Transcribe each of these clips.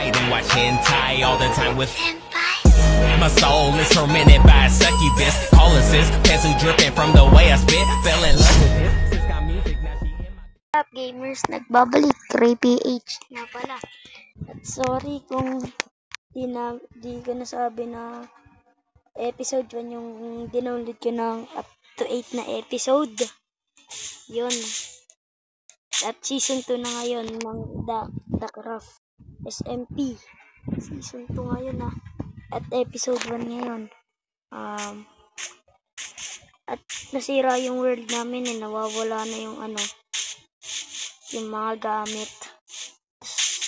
night and watch hentai all the time with my soul is tormented by a succubus. Calling sis, pencil dripping from the way I spit. Fell in love with this. Sis got music, now she in my... Up gamers, nagbabalik, Ray PH nga pala. At sorry kung di ko nasabi na episode 1 yung dinownload ko ng up to 8 na episode. Yun. At season 2 na ngayon ng The Craft SMP. Season 2 ngayon na. At episode 1 ngayon. At nasira yung world namin nawawala na yung yung mga gamit.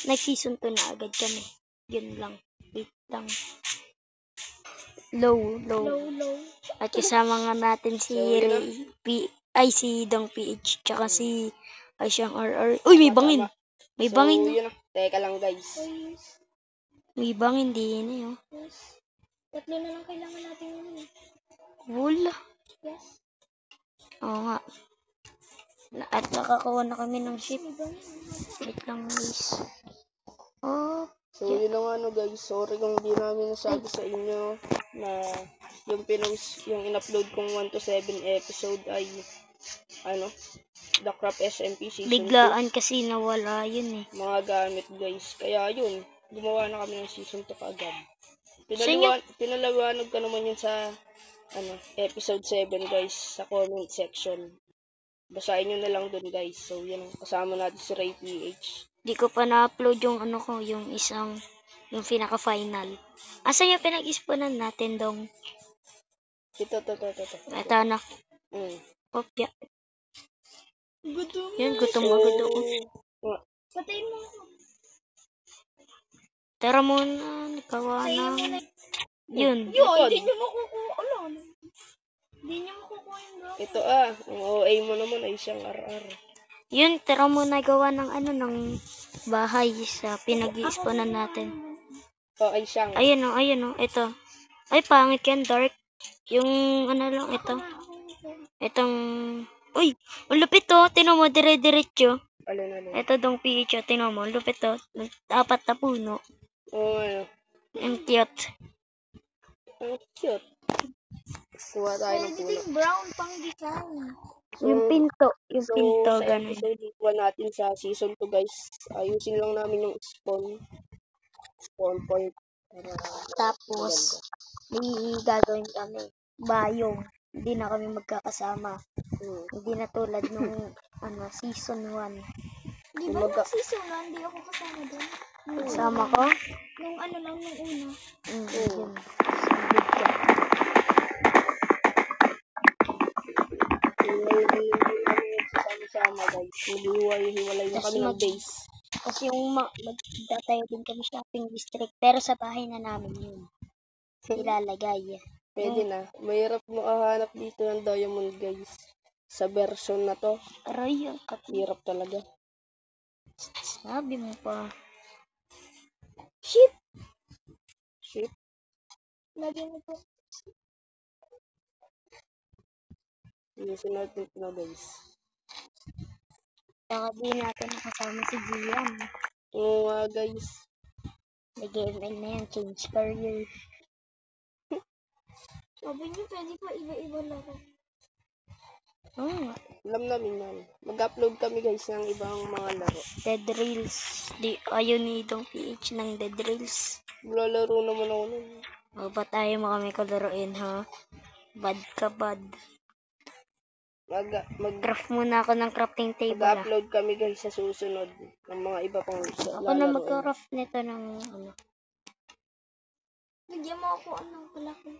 Nag-season 2 na agad kami. Yun lang. Wait lang. Low. At kasama nga natin si si Dong PH tsaka si Aisyang RR. Uy, may bangin. May bangin. Yun, teka lang guys. May bangin din eh. Tatlo na lang kailangan natin yun. Wala. Yes. Oo nga. At nakakuha na kami ng ship. Wait lang guys. Oh. So yun lang guys, sorry kung di namin nasabi sa inyo na yung in-upload kong 1 to 7 episode ay The Craft SMP season 2. Biglaan kasi nawala yun eh. Mga gamit guys. Kaya yun, gumawa na kami ng season 2 kaagad. Pinalawanag ko naman yun sa episode 7 guys sa comment section. Basahin nyo na lang dun guys. So yan, kasama natin si Ray PH. Di ko pa na-upload yung yung pinaka-final. Asan yung pinag-isponan natin dong? Ito. Ito na. Kopya. Gutom. Yan, gutom agad ako. Patayin mo ako. Tara muna, nagawa na. Yun. Hindi nyo makukuha. Hindi nyo makukuha yung bro. Ito ang OA mo naman ay siyang RR. Yun, tara muna gawa ng ng bahay sa pinag-iisponan natin. Ay siyang. Ayun o, ito. Ay, pangit yan, dark. Yung lang, ito. Itong, uy, ang lupit to. Tinan mo, dire-diretso. Alin. Ito dong PH, tinan mo, lupit to. 4 na puno. Oo, Ang cute. Ang cute. Kuha tayo ng puno. Pwede brown pang design. Yung pinto, Sa ganun. episode 1 natin sa season 2 guys, ayusin lang namin yung spawn point. Tapos, may gagawin kami. Bayong. Hindi na kami magkakasama. Hindi na tulad nung season 1. Di ba nung season 1, hindi ako kasama doon? Kasama ko? Nung nung una. Yun. Sama guys. Hiwalay na kami ng base. Kasi yung magtatayo din kami shopping district. Pero sa bahay na namin yun. Ilalagay. Pwede na. Mahirap makahanap dito ng diamond guys. Sa version na to. Aray, hirap talaga. Sabi mo pa. Ship. Lagyan mo po. Iusin natin ito na guys. Saka di natin nakasama si Gian. Oo nga guys. Nag-ML na yan, change career. Sabi niyo, pwede pa iba-iba laro. Oo nga. Alam namin yan. Mag-upload kami guys ng ibang mga laro. Dead Rails. Ayaw ni Dong PH ng Dead Rails. Lalaro naman ako nun. O ba tayo mo kami kalaroin ha? Bad ka bad. Craft muna ako ng crafting table ha. Mag-upload kami guys sa susunod ng mga iba pang Ako na mag-craft nito ng Lagyan mo ako palaki.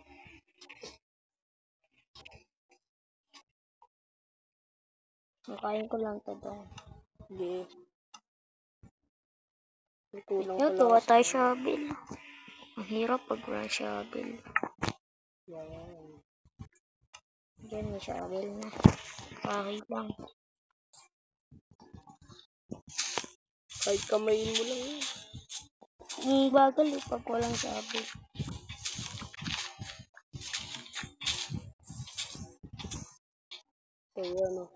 Makain ko lang ito daw. Hindi. Kulang Yo, tuwa tayo shovel. Ang hirap pag wala shovel. Diyan may shovel na. Kahit lang. Kahit kamayin mo lang yun. Ang bagal pag walang shovel. So,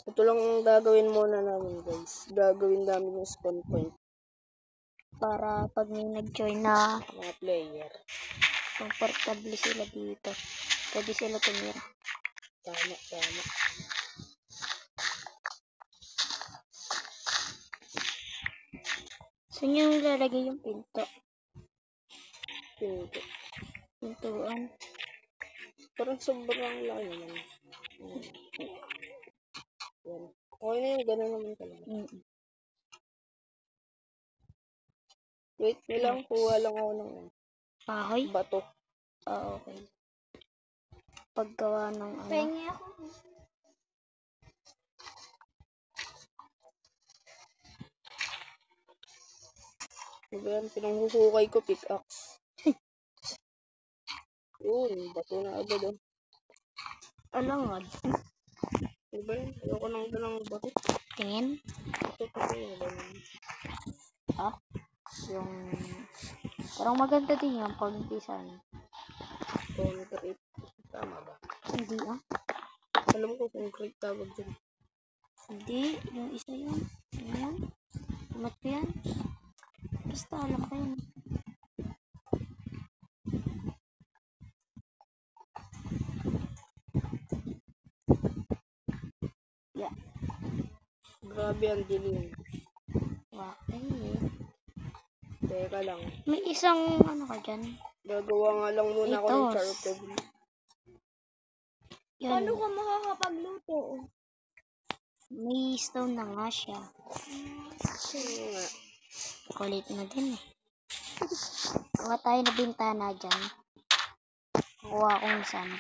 ito lang ang gagawin muna namin guys. Gagawin namin yung spawn point. Para pag may nag-join na mga player. comfortable sila dito. Pwede sila tumira. Tama. Saan nyo ilalagay yung pinto? Pinto. Pintuan. Parang sobrang laki naman. Yan. Okay na yun, gano'n naman talaga. Wait, kuha lang ako ng Kahoy? bato. Okay. Paggawa ng ano. Pengi ako. Diba yan, pinanghuhukay ko, pickaxe. Yun, bato na agad oh. Alangad. Diba yan, ayoko nang dalang bato. Tingin? Ito yun. Yung... Parang maganda din yung pag-design. Concrete. Tama ba? Hindi Alam ko concrete tawag dyan. Hindi. Yung isa yun. Ayan. Tumat ko yan. Basta alam ko yun. Yeah. Grabe ang dilim. Okay. Teka lang. May isang ano ka dyan. Gagawa nga lang muna ako ng Ito. charcoal. Yan. Paano ka makakapagluto? May stone na nga siya. Ano nga? Kulit na din eh. Kuha tayo na bintana dyan. Kuha akong sand.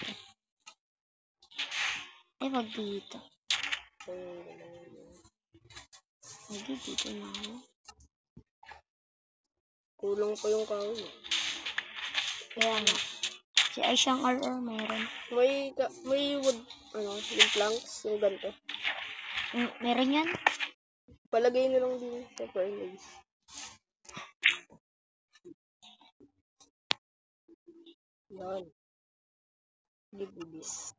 Wag dito. Hindi dito na ako. Kulang pa yung kahoy. Kaya nga. Si Aishang RR meron. May wood, yung planks, yung ganito. Meron yan? Palagay na lang din sa furnace. Yan. Libibis.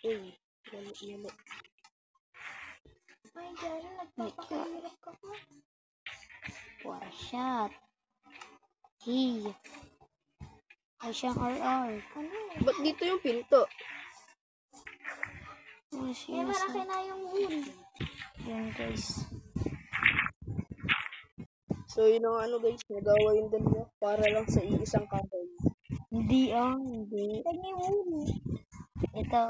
Uy, yalo. Ay, Jara, nagpapakahirap ka pa. War shot. Hey. Aishang RR. Ano? Ba't dito yung pinto? Oh, Eh, malaki na yung wood. Yan guys. So, yun ang guys, nagawa yung dalawa para lang sa iisang kahoy. Hindi hindi. Pengi wood. Ito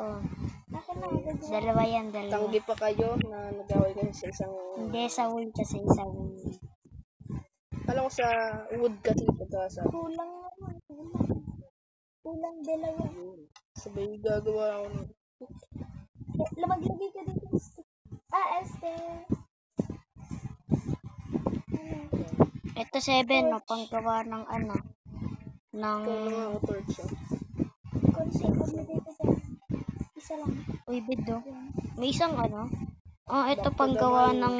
Akin na agad yan. Dalawa yan, dalawa. Tanggi pa kayo na nagaway kayo sa isang... Hindi, sa wood kasi sa wood. Alam ko sa wood kasi pagkasa. Kulang naman. Kulang dalawa. Sabay gagawa ako ng... Maglagay ka dito ng stick. Este. Ito 7 no, panggawa ng ng Kung mga author siya. Concept. Maglagay ka dyan. Isa lang. uy bido. May isang ito panggawa ng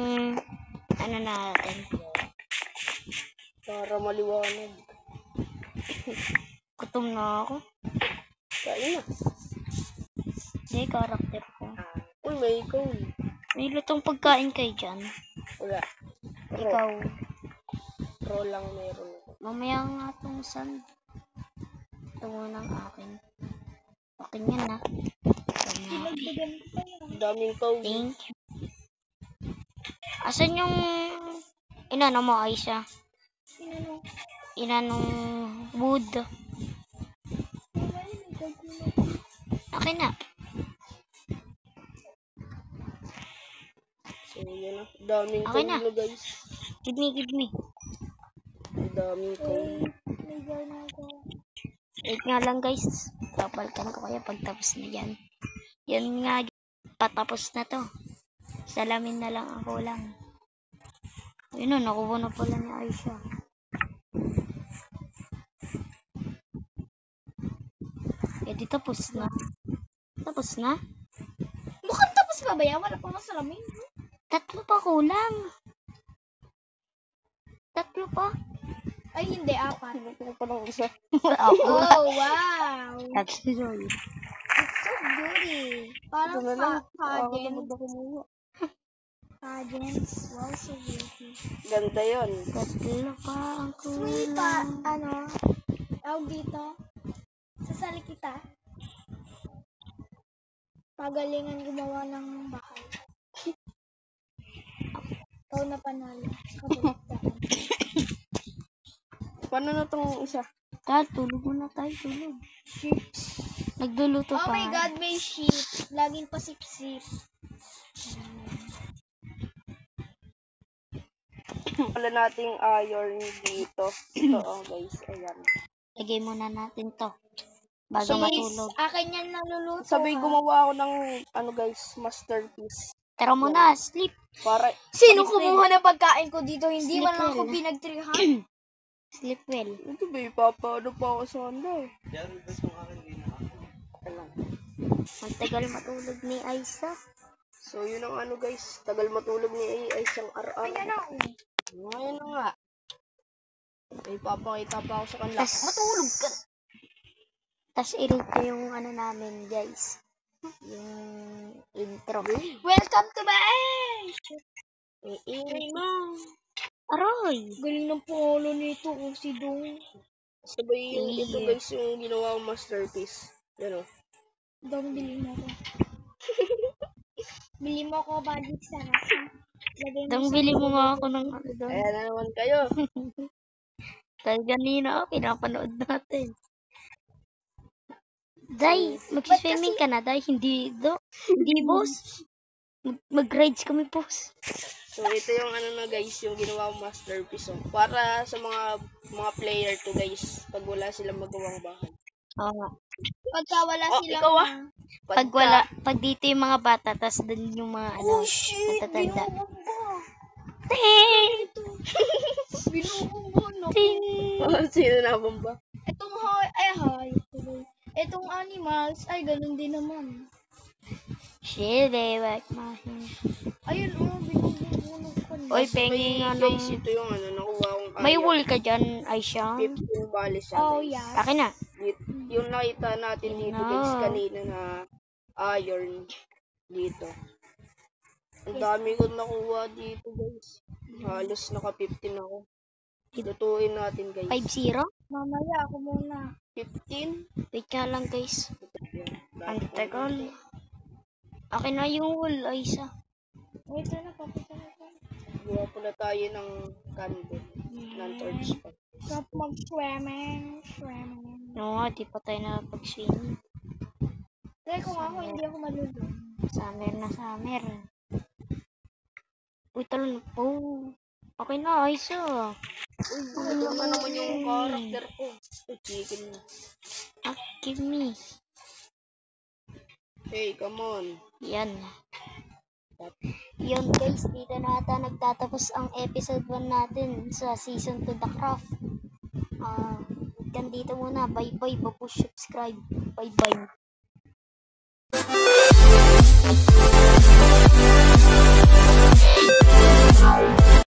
natin. Para maliwanag. Gutom na ako. Kain na. Hindi, karakter ko. Uy, may coal. May lutong pagkain kayo dyan. Wala. Ikaw. Raw lang meron ako. Mamaya nga itong sand. Ito muna ang akin. Akin yan Pinagdagan ko pa yan. Daming coal. Thank you. Asan yung inano mo, Aisha? Inano? Inanong wood. Wala yun. May gagawin. Akin na. So, yun na. Daming Okay coal na. na guys. Give me. Daming coal. May gawin ako. Wait nga lang guys. Papalitan ko kaya pagtapos na yan. Yan nga. Patapos na to. Salamin na lang ako lang. Ayun na, nakuha na pala ni Aisha. Eh di tapos na. Tapos na? Mukhang tapos pa ba yan? Wala pa masalamin. 3 pa kulang. 3 pa. Ay, hindi. 4. Ito pa lang isa. Oh, wow. That's sorry. It's so beauty. Parang Ito na lang. Hagen. Ako na kumuha. Pageants. Wow, so beauty. Ganda yon. Tatlo pa ang May pa, kulang. tawag dito. Sasali kita. Pagalingan gumawa ng bahay. Ikaw na panalo. Kabaligtaran. Paano na tong isa? Dad, tulog muna tayo, tulog. Sheep. Nagluluto Oh pa. my God, may sheep. Laging pasip-sip. Wala nating iron dito. Ito, oh guys. Ayan. Lagay muna natin to. Bago So, matulog. Akin yan naluluto. Sabay ha? gumawa ako ng, ano guys, masterpiece. Tara muna, sleep. Para, Sino kumuha ng pagkain ko dito? Hindi Sleep man lang ako well. pinagtrihan. Sleep well. ito ba, ipapaano pa ako sa handa eh. Alam. Ang tagal matulog ni Aisa. So, yun ang ano guys, tagal matulog ni ay isang RR. Ayan na. Ngayon na nga. May papakita pa ako sa kanila. Tas- Matulog ka! Tapos i-read ko yung ano namin, guys. Yung intro. Welcome to my age! May ingay. Hey, mom. Aroy! Galing ng polo nito. Oh, si Dong. Sabay yung ito Yeah. guys, yung ginawa kong masterpiece. Yan o. Dong, bili mo ko. Bili mo ko, buddy, sana. Lagay mo Dang sa- bili mo nga ako ng ano doon. Ayan na naman kayo. Kaya ganina pinapanood natin. Day, mag-swimming ka na, Day. Hindi, hindi, boss. Mag-rides kami, boss. So, ito yung ano na guys, yung ginawa kong masterpiece. Oh. Para sa mga player to guys, pag wala silang magawang bahay. Oo nga. Pagka wala Oh, silang... ikaw ah. Pag dito yung mga bata, tas dun yung mga, ano, matatanda. Ting! Binubuo no. Ting! Sino na ba? Itong Itong animals, ay ganun din naman. Shile, wak mahin. Ayun, binubuo ko. Oy, pengi nga nung... Guys, ito yung ano, nakuha kong May iron. wool ka dyan, Aisha. 15 bali siya Oh, guys. yeah. Akin na. Yung nakita natin dito No. guys kanina na iron dito. Ang dami ko nakuha dito guys. Halos naka 15 ako. Lutuin natin guys. 5-0? Mamaya ako muna. 15? Wait nga lang, guys. Ang tagal. Yan. Akin na yung wool, Aisha. Wait na, papita na ko. Gawa pala tayo ng candle. Ng torch pa. Stop mag-swimming. No, di pa tayo nakapag-swim. Teka kung ako, hindi ako malulong. Summer na summer. Uy, talon po. Okay na, Aisha. Uy, ito na naman yung character ko. Uy, chicken na. Give me. Hey, come on. Yan. Yun guys, dito na ata nagtatapos ang episode 1 natin sa Season 2 The Craft. Dito muna. Bye-bye. Bapush subscribe. Bye-bye.